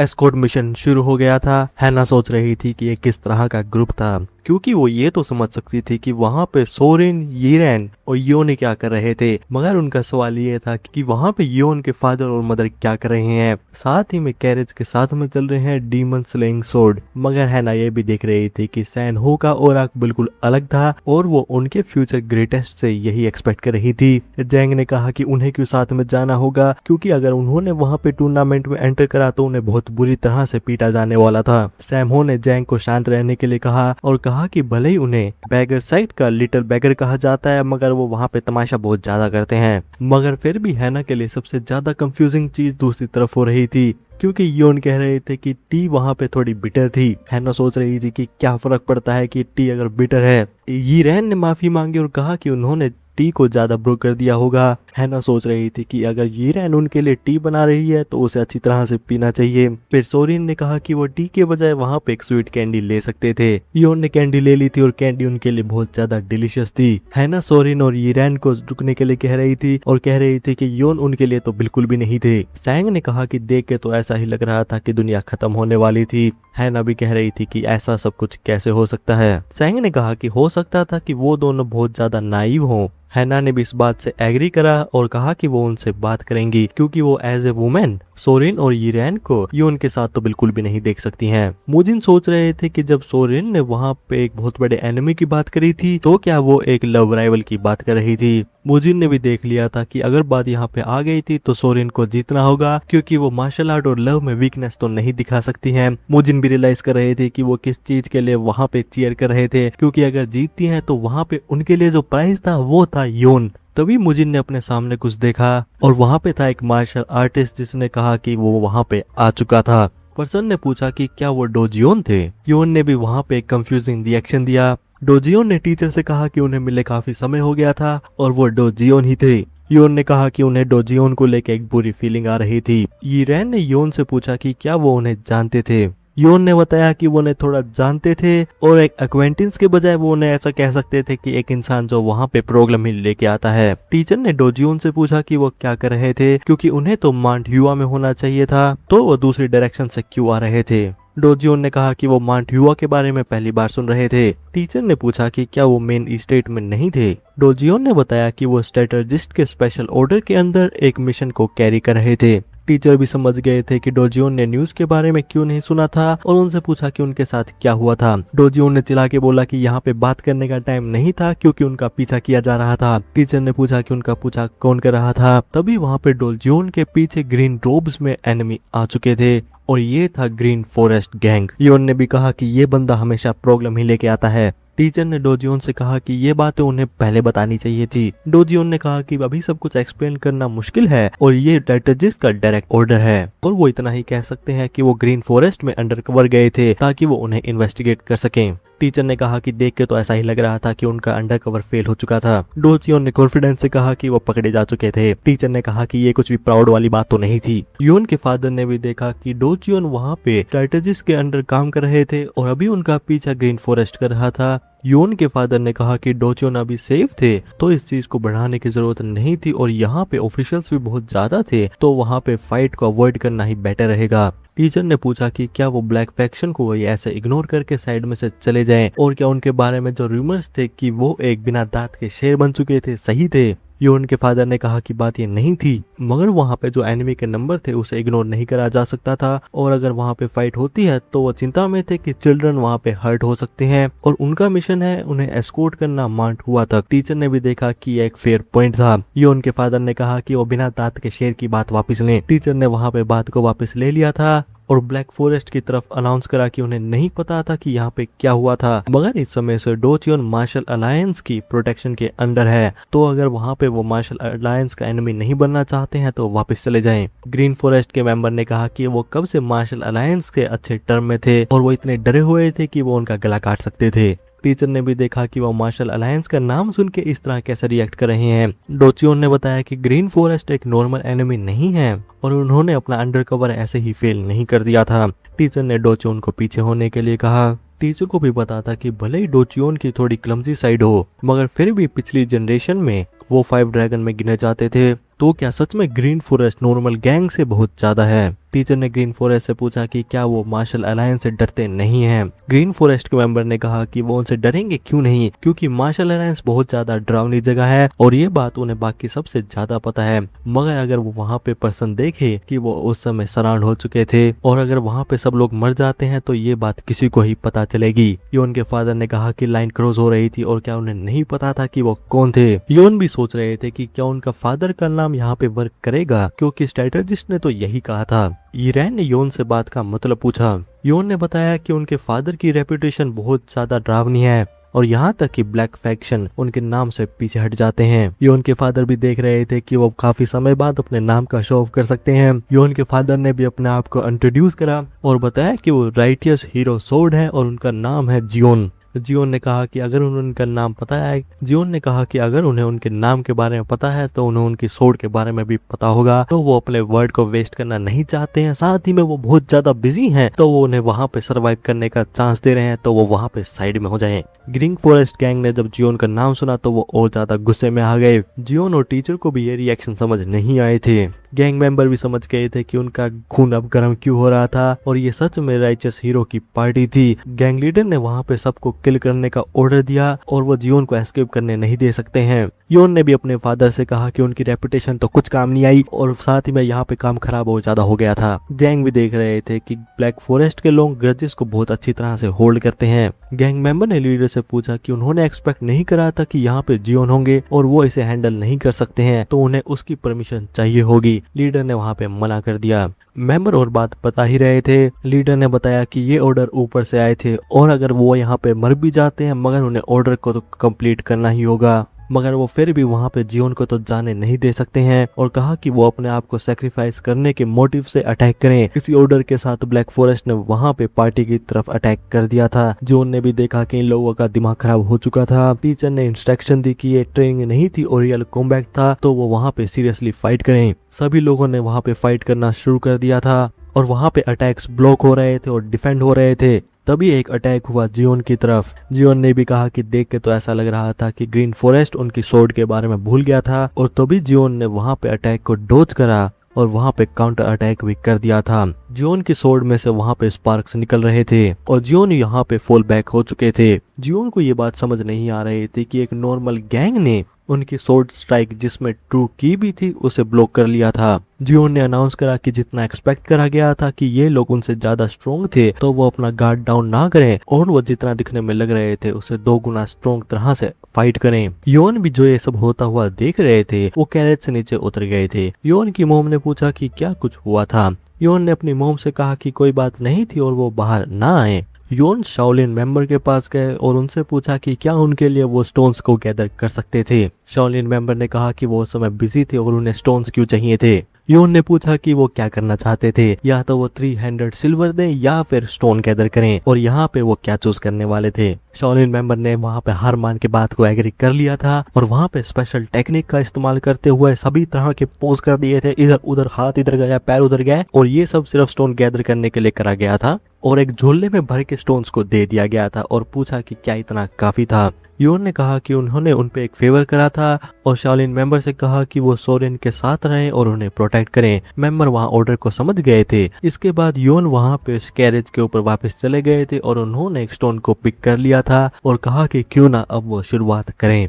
Escort mission शुरू हो गया था। हैना सोच रही थी कि ये किस तरह का ग्रुप था, क्योंकि वो ये तो समझ सकती थी कि वहाँ पे सोरेन, यीरेन और योन क्या कर रहे थे, मगर उनका सवाल ये था कि वहाँ पे योन के फादर और मदर क्या कर रहे हैं। साथ ही में कैरेज के साथ में चल रहे हैं डीमन स्लेइंग सोर्ड। मगर हैना ये भी देख रही थी कि सैन हो का ओरा बिल्कुल अलग था और वो उनके फ्यूचर ग्रेटेस्ट से यही एक्सपेक्ट कर रही थी। जैंग ने कहा कि उन्हें क्यों साथ में जाना होगा, क्योंकि अगर उन्होंने वहाँ पे टूर्नामेंट में एंटर करा तो उन्हें बहुत बुरी तरह से पीटा जाने वाला था। सैम हो ने जैंग को शांत रहने के लिए कहा और कहा कि भले ही उन्हें बैगर साइड का लिटिल बैगर कहा जाता है, मगर वो वहाँ पे तमाशा बहुत ज्यादा करते हैं। मगर फिर भी हैना के लिए सबसे ज्यादा कंफ्यूजिंग चीज दूसरी तरफ हो रही थी, क्योंकि योन कह रहे थे कि टी वहाँ पे थोड़ी बिटर थी। हैना सोच रही थी कि क्या फर्क पड़ता है कि टी अगर बिटर है। यीरेन ने माफी मांगी और कहा कि उन्होंने टी को ज्यादा ब्रो कर दिया होगा। हैना सोच रही थी कि अगर यीरेन उनके लिए टी बना रही है तो उसे अच्छी तरह से पीना चाहिए। फिर सोरिन ने कहा कि वो टी के बजाय वहाँ पे एक स्वीट कैंडी ले सकते थे। योन ने कैंडी ले ली थी और कैंडी उनके लिए बहुत ज्यादा डिलीशियस थी। हैना सोरिन और यीरेन को रुकने के लिए कह रही थी और कह रही थी कि योन उनके लिए तो बिल्कुल भी नहीं थे। सैंग ने कहा कि देख के तो ऐसा ही लग रहा था कि दुनिया खत्म होने वाली थी। हैना भी कह रही थी कि ऐसा सब कुछ कैसे हो सकता है। सैंग ने कहा कि हो सकता था कि वो दोनों बहुत ज्यादा नाइव हों। हैना ने भी इस बात से एग्री करा और कहा कि वो उनसे बात करेंगी, क्योंकि वो एज ए वुमेन सोरेन और यीरेन को योन के साथ तो बिल्कुल भी नहीं देख सकती हैं। मुजिन सोच रहे थे कि जब सोरेन ने वहाँ पे एक बहुत बड़े एनिमी की बात करी थी तो क्या वो एक लव राइवल की बात कर रही थी। मुजिन ने भी देख लिया था कि अगर बात यहाँ पे आ गई थी तो सोरेन को जीतना होगा, क्योंकि वो मार्शल आर्ट और लव में वीकनेस तो नहीं दिखा सकती हैं। मुजिन भी रियलाइज कर रहे थे कि वो किस चीज के लिए वहाँ पे चीयर कर रहे थे, क्योंकि अगर जीतती हैं तो वहाँ पे उनके लिए जो प्राइज था वो था योन। तभी मुजिन ने अपने सामने कुछ देखा और वहाँ पे था एक मार्शल आर्टिस्ट जिसने कहा कि वो वहाँ पे आ चुका था। पर्सन ने पूछा कि क्या वो डोजियोन थे। योन ने भी वहाँ पे एक कंफ्यूजिंग रिएक्शन दिया। डोजियोन ने टीचर से कहा कि उन्हें मिले काफी समय हो गया था और वो डोजियोन ही थे। योन ने कहा कि उन्हें डोजियोन को लेकर एक बुरी फीलिंग आ रही थी। यीरेन ने योन से पूछा कि क्या वो उन्हें जानते थे। योन ने बताया कि वो उन्हें थोड़ा जानते थे और एक एक्वेंटेंस के बजाय वो उन्हें ऐसा कह सकते थे कि एक इंसान जो वहाँ पे प्रॉब्लम ही लेके आता है। टीचर ने डोजियोन से पूछा कि वो क्या कर रहे थे, क्योंकि उन्हें तो माउंट ह्यूआ में होना चाहिए था, तो वो दूसरी डायरेक्शन से क्यों आ रहे थे। डोजियोन ने कहा कि वो माउंट ह्यूआ के बारे में पहली बार सुन रहे थे। टीचर ने पूछा कि क्या वो मेन स्टेट में नहीं थे। डोजियोन ने बताया कि वो स्ट्रेटेजिस्ट के स्पेशल ऑर्डर के अंदर एक मिशन को कैरी कर रहे थे। टीचर भी समझ गए थे कि डोजियोन ने न्यूज के बारे में क्यों नहीं सुना था और उनसे पूछा कि उनके साथ क्या हुआ था। डोजियोन ने चिल्ला के बोला कि यहाँ पे बात करने का टाइम नहीं था, क्योंकि उनका पीछा किया जा रहा था। टीचर ने पूछा कि उनका पूछा कौन कर रहा था। तभी वहाँ पे डोजियोन के पीछे ग्रीन रोब्स में एनिमी आ चुके थे और ये था ग्रीन फॉरेस्ट गैंग। योन ने भी कहा कि ये बंदा हमेशा प्रॉब्लम ही लेके आता है। टीचर ने डोजियोन से कहा कि ये बातें उन्हें पहले बतानी चाहिए थी। डोजियोन ने कहा कि अभी सब कुछ एक्सप्लेन करना मुश्किल है और ये स्ट्रेटेजिस्ट का डायरेक्ट ऑर्डर है, और वो इतना ही कह सकते हैं कि वो ग्रीन फॉरेस्ट में अंडरकवर गए थे ताकि वो उन्हें इन्वेस्टिगेट कर सकें। टीचर ने कहा कि देख के तो ऐसा ही लग रहा था कि उनका अंडरकवर फेल हो चुका था। डोजियोन ने कॉन्फिडेंस से कहा कि वो पकड़े जा चुके थे। टीचर ने कहा कि ये कुछ भी प्राउड वाली बात तो नहीं थी। योन के फादर ने भी देखा कि डोजियोन वहाँ पे स्ट्रेटेजिस्ट के अंडर काम कर रहे थे और अभी उनका पीछा ग्रीन फॉरेस्ट कर रहा था। योन के फादर ने कहा कि डोजियोन अभी सेफ थे तो इस चीज को बढ़ाने की जरूरत नहीं थी, और यहाँ पे ऑफिशियल्स भी बहुत ज्यादा थे तो वहाँ पे फाइट को अवॉइड करना ही बेटर रहेगा। टीचर ने पूछा कि क्या वो ब्लैक फैक्शन को वही ऐसे इग्नोर करके साइड में से चले जाएं, और क्या उनके बारे में जो रूमर्स थे कि वो एक बिना दांत के शेर बन चुके थे सही थे। योन के फादर ने कहा कि बात ये नहीं थी, मगर वहाँ पे जो एनिमी के नंबर थे उसे इग्नोर नहीं करा जा सकता था, और अगर वहाँ पे फाइट होती है तो वो चिंता में थे कि चिल्ड्रन वहाँ पे हर्ट हो सकते हैं और उनका मिशन है उन्हें एस्कॉर्ट करना माउंट हुआ तक। टीचर ने भी देखा कि एक फेयर पॉइंट था। योन के फादर ने कहा कि वो बिना दांत के शेर की बात वापस लें। टीचर ने वहाँ पे बात को वापस ले लिया था और ब्लैक फॉरेस्ट की तरफ अनाउंस करा कि उन्हें नहीं पता था कि यहाँ पे क्या हुआ था, मगर इस समय से डोजियोन मार्शल अलायंस की प्रोटेक्शन के अंडर है, तो अगर वहाँ पे वो मार्शल अलायंस का एनिमी नहीं बनना चाहते हैं तो वापस चले जाएं। ग्रीन फॉरेस्ट के मेंबर ने कहा कि वो कब से मार्शल अलायंस के अच्छे टर्म में थे और वो इतने डरे हुए थे कि वो उनका गला काट सकते थे। टीचर ने भी देखा कि वो मार्शल अलायंस का नाम सुन के इस तरह कैसे रिएक्ट कर रहे हैं। डोजियोन ने बताया कि ग्रीन फॉरेस्ट एक नॉर्मल एनिमी नहीं है और उन्होंने अपना अंडरकवर ऐसे ही फेल नहीं कर दिया था। टीचर ने डोजियोन को पीछे होने के लिए कहा। टीचर को भी पता था कि भले ही डोजियोन की थोड़ी क्लमजी साइड हो, मगर फिर भी पिछली जनरेशन में वो 5 ड्रैगन में गिने जाते थे, तो क्या सच में ग्रीन फॉरेस्ट नॉर्मल गैंग से बहुत ज्यादा है। टीचर ने ग्रीन फॉरेस्ट से पूछा कि क्या वो मार्शल अलायंस से डरते नहीं हैं। ग्रीन फॉरेस्ट के मेंबर ने कहा कि वो उनसे डरेंगे क्यों नहीं, क्योंकि मार्शल अलायंस बहुत ज्यादा डरावनी जगह है और ये बात उन्हें बाकी सबसे ज्यादा पता है। मगर अगर वो वहाँ पे पर्सन देखे कि वो उस समय सराउंड हो चुके थे और अगर वहाँ पे सब लोग मर जाते हैं तो ये बात किसी को ही पता चलेगी। योन के फादर ने कहा कि लाइन क्रॉस हो रही थी और क्या उन्हें नहीं पता था कि वो कौन थे। योन भी सोच रहे थे कि क्या उनका फादर का नाम यहाँ पे वर्क करेगा, क्योंकि स्ट्रेटेजिस्ट ने तो यही कहा था। ईरैन ने योन से बात का मतलब पूछा। योन ने बताया कि उनके फादर की रेपुटेशन बहुत ज्यादा डरावनी है और यहाँ तक कि ब्लैक फैक्शन उनके नाम से पीछे हट जाते हैं। योन के फादर भी देख रहे थे कि वो काफी समय बाद अपने नाम का शो ऑफ कर सकते हैं। योन के फादर ने भी अपने आप को इंट्रोड्यूस करा और बताया कि वो राइटियस हीरो सोर्ड है और उनका नाम है जियोन। जियोन ने कहा कि अगर उन्हें उनका नाम पता है, जियोन ने कहा कि अगर उन्हें उनके नाम के बारे में पता है तो उन्हें उनकी सोर्ड के बारे में भी पता होगा, तो वो अपने वर्ड को वेस्ट करना नहीं चाहते हैं। साथ ही में वो बहुत ज्यादा बिजी हैं, तो वो उन्हें वहां पे सरवाइव करने का चांस दे रहे हैं, तो वो वहां पे साइड में हो जाएं। ग्रीन फॉरेस्ट गैंग ने जब जियोन का नाम सुना तो वो और ज्यादा गुस्से में आ गए। जियोन और टीचर को भी ये रिएक्शन समझ नहीं आए थे। गैंग मेंबर भी समझ गए थे कि उनका खून अब गर्म क्यों हो रहा था और ये सच में राइचस हीरो की पार्टी थी। गैंग लीडर ने वहां पे सबको किल करने का ऑर्डर दिया और वो जियोन को एस्केप करने नहीं दे सकते हैं। योन ने भी अपने फादर से कहा कि उनकी रेपुटेशन तो कुछ काम नहीं आई और साथ ही में यहाँ पे काम खराब बहुत ज्यादा हो गया था। गैंग भी देख रहे थे कि ब्लैक फॉरेस्ट के लोग ग्रजेस को बहुत अच्छी तरह से होल्ड करते हैं। गैंग मेंबर ने लीडर से पूछा कि उन्होंने एक्सपेक्ट नहीं करा था कि यहाँ पे जियोन होंगे और वो इसे हैंडल नहीं कर सकते हैं, तो उन्हें उसकी परमिशन चाहिए होगी। लीडर ने वहाँ पे मना कर दिया। मेंबर और बात बता ही रहे थे। लीडर ने बताया कि ये ऑर्डर ऊपर से आए थे और अगर वो यहाँ पे मर भी जाते हैं मगर उन्हें ऑर्डर को तो कंप्लीट करना ही होगा, मगर वो फिर भी वहाँ पे जियोन को तो जाने नहीं दे सकते हैं और कहा कि वो अपने आप को सैक्रिफाइस करने के मोटिव से अटैक करें। इसी ऑर्डर के साथ ब्लैक फॉरेस्ट ने वहाँ पे पार्टी की तरफ अटैक कर दिया था। जियोन ने भी देखा कि इन लोगों का दिमाग खराब हो चुका था। टीचर ने इंस्ट्रक्शन दी कि ये ट्रेनिंग नहीं थी और रियल कॉम्बैट था, तो वो वहाँ पे सीरियसली फाइट करें। सभी लोगों ने वहाँ पे फाइट करना शुरू कर दिया था और वहाँ पे अटैक्स ब्लॉक हो रहे थे और डिफेंड हो रहे थे। तभी एक अटैक हुआ जियोन की तरफ। जियोन ने भी कहा कि देख के तो ऐसा लग रहा था कि ग्रीन फॉरेस्ट उनकी सोर्ड के बारे में भूल गया था और तभी जियोन ने वहां पे अटैक को डोज करा और वहां पे काउंटर अटैक भी कर दिया था। जियोन की सोर्ड में से वहां पे स्पार्क्स निकल रहे थे और जियोन यहाँ पे फॉल बैक हो चुके थे। जियोन को ये बात समझ नहीं आ रही थी कि एक नॉर्मल गैंग ने उनकी सोर्ड स्ट्राइक जिसमें ट्रू की भी थी उसे ब्लॉक कर लिया था। जियोन ने अनाउंस करा कि जितना एक्सपेक्ट करा गया था कि ये लोग उनसे ज्यादा स्ट्रॉन्ग थे, तो वो अपना गार्ड डाउन ना करें और वो जितना दिखने में लग रहे थे उसे 2 गुना स्ट्रॉन्ग तरह से फाइट करें। योन भी जो ये सब होता हुआ देख रहे थे वो कैरेट से नीचे उतर गए थे। योन की मोम ने पूछा कि क्या कुछ हुआ था। योन ने अपनी मोम से कहा कि कोई बात नहीं थी और वो बाहर ना आए। योन शाओलिन मेंबर के पास गए और उनसे पूछा कि क्या उनके लिए वो स्टोन्स को गैदर कर सकते थे। शाओलिन मेंबर ने कहा कि वो उस समय बिजी थे और उन्हें स्टोन्स क्यों चाहिए थे। योन ने पूछा कि वो क्या करना चाहते थे, या तो वो 300 सिल्वर दे या फिर स्टोन गैदर करें और यहाँ पे वो क्या चूज करने वाले थे। शाओलिन मेंबर ने वहाँ पे हार मान के बात को एग्री कर लिया था और वहाँ पे स्पेशल टेक्निक का इस्तेमाल करते हुए सभी तरह के पोज कर दिए थे। इधर उधर हाथ इधर गया, पैर उधर गया और ये सब सिर्फ स्टोन गैदर करने के लिए करा गया था और एक झोले में भर के स्टोन्स को दे दिया गया था और पूछा कि क्या इतना काफी था। योन ने कहा कि उन्होंने उन पे एक फेवर करा था और शाओलिन मेंबर से कहा कि वो सोरेन के साथ रहें और उन्हें प्रोटेक्ट करें। मेंबर वहां ऑर्डर को समझ गए थे। इसके बाद योन वहां पे कैरेज के ऊपर वापस चले गए थे और उन्होंने एक स्टोन को पिक कर लिया था और कहा कि क्यों ना अब वो शुरुआत करें।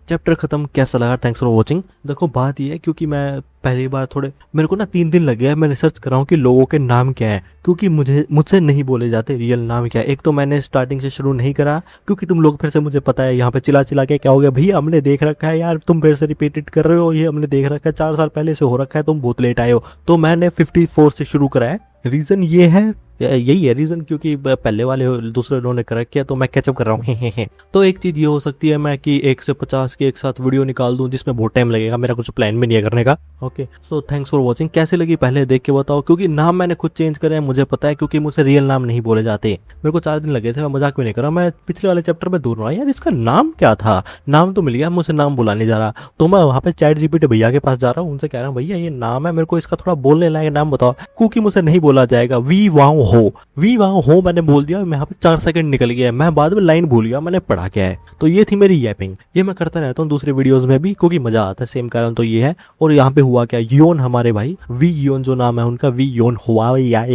चैप्टर खत्म। कैसा लगा? Thanks for watching. देखो बात यह है क्योंकि मैं पहली बार मेरे को ना 3 दिन लगे हैं। मैं रिसर्च कर रहा हूँ कि लोगों के नाम क्या है, क्योंकि मुझसे नहीं बोले जाते रियल नाम क्या है। एक तो मैंने स्टार्टिंग से शुरू नहीं करा क्योंकि तुम लोग फिर से मुझे पता है यहाँ पे चिल्ला चिल्ला के क्या हो गया, भैया हमने देख रखा है यार, तुम फिर से रिपीटेड कर रहे हो, ये हमने देख रखा है 4 साल पहले से हो रखा है, तुम बहुत लेट आए हो। तो मैंने 54 से शुरू करा है। रीजन ये है, यही है रीजन, क्योंकि पहले वाले दूसरे लोगों ने कर रखा है तो मैं कैचअप कर रहा हूँ। तो एक चीज ये हो सकती है मैं कि 1 से 50 की एक साथ वीडियो निकाल दूं जिसमें बहुत टाइम लगेगा, मेरा कुछ प्लान भी नहीं है करने का। Okay so thanks for watching. कैसे लगी पहले देख के बताओ, क्योंकि नाम मैंने खुद चेंज करे हैं, मुझे पता है, क्योंकि मुझसे रियल नाम नहीं बोले जाते। मेरे को 4 दिन लगे थे, मैं मजाक भी नहीं कर रहा। मैं पिछले वाले चैप्टर में दूर रहा यार, इसका नाम क्या था, नाम तो मिल गया, मुझसे नाम बुला नहीं जा रहा। तो मैं वहाँ पे चैट जीपीटी भैया के पास जा रहा हूँ, उनसे कह रहा हूँ भैया ये नाम है, मेरे को इसका थोड़ा बोलने लायक नाम बताओ, क्योंकि मुझसे नहीं बोला जाएगा। वी वाओ हो। वी वाओ हो मैंने बोल दिया, मैं यहाँ पे 4 सेकंड निकल गया, मैं बाद में लाइन भूल गया मैंने पढ़ा क्या है। तो ये थी मेरी यैपिंग, ये मैं करता रहता हूँ दूसरे वीडियोस में भी क्योंकि मजा आता है। सेम कारण तो ये है। और यहाँ पे हुआ क्या, योन हमारे भाई वी योन जो नाम है उनका, वी योन हुआ या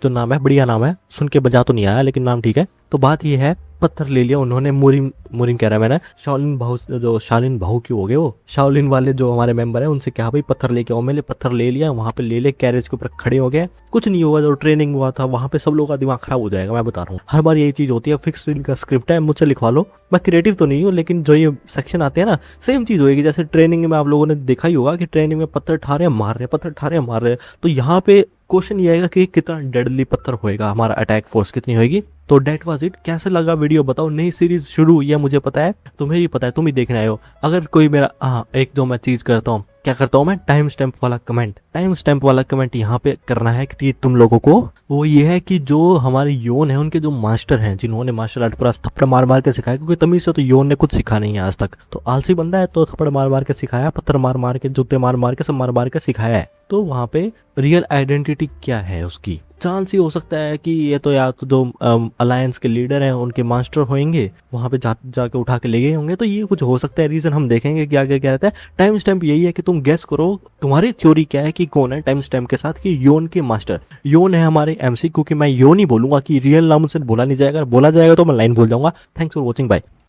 जो नाम है बढ़िया नाम है, सुन के बजा तो नहीं आया लेकिन नाम ठीक है। तो बात ये है, पत्थर ले लिया उन्होंने, मुरिम मुरिम कह रहा है मैंने, शाओलिन भाऊ, जो शालिन भाऊ क्यों हो गए वो, शाओलिन वाले जो हमारे मेंबर हैं उनसे क्या भाई पत्थर लेके आओ, मैंने पत्थर ले लिया, वहां पे ले कैरेज के ऊपर खड़े हो गए। कुछ नहीं होगा, जो ट्रेनिंग हुआ था वहां पे सब लोगों का दिमाग खराब हो जाएगा, मैं बता रहा हूँ। हर बार यही चीज होती है, फिक्स का स्क्रिप्ट है, मुझसे लिखवा लो, मैं क्रिएटिव तो नहीं हूँ लेकिन जो ये सेक्शन आते हैं ना, सेम चीज होगी। जैसे ट्रेनिंग में आप लोगों ने देखा ही होगा कि ट्रेनिंग में पत्थर ठा रहे मार रहे, पत्थर ठा रहे मार रहे। तो यहाँ पे क्वेश्चन ये आएगा कि कितना डेडली पत्थर होएगा, हमारा अटैक फोर्स कितनी होगी। तो डेट वाज इट। कैसे लगा वीडियो बताओ, नई सीरीज शुरू हुई है मुझे पता है, तुम्हें भी पता है, तुम ही देखने आए हो। अगर कोई मेरा एक जो मैं चीज करता हूँ, क्या करता हूँ मैं, टाइम स्टैम्प वाला कमेंट यहाँ पे करना है कि तुम लोगों को, वो ये है कि जो हमारे योन है उनके जो मास्टर हैं, जिन्होंने मार्शल आर्ट पूरा थप्पड़ मार मार के सिखाया, क्योंकि तमीज से तो योन ने कुछ सिखा नहीं है आज तक, तो आलसी बंदा है तो थप्पड़ मार मार के सिखाया, पत्थर मार मार के, जूते मार मार के, सब मार मार के सिखाया है। तो वहां पे रियल आइडेंटिटी क्या है उसकी, चांस ही हो सकता है कि ये तो या तो जो अलायंस के लीडर हैं उनके मास्टर होंगे, वहां पे जाके उठा के ले गए होंगे। तो ये कुछ हो सकता है रीजन, हम देखेंगे कि आगे क्या रहता है। टाइम स्टैम्प यही है कि तुम गेस करो तुम्हारी थ्योरी क्या है कि कौन है टाइम स्टैम्प के साथ, कि योन के मास्टर। योन है हमारे एमसी, क्योंकि मैं योन ही बोलूंगा कि रियल नाम से बोला नहीं जाएगा, बोला जाएगा तो मैं लाइन भूल जाऊंगा। Thanks for watching, bye.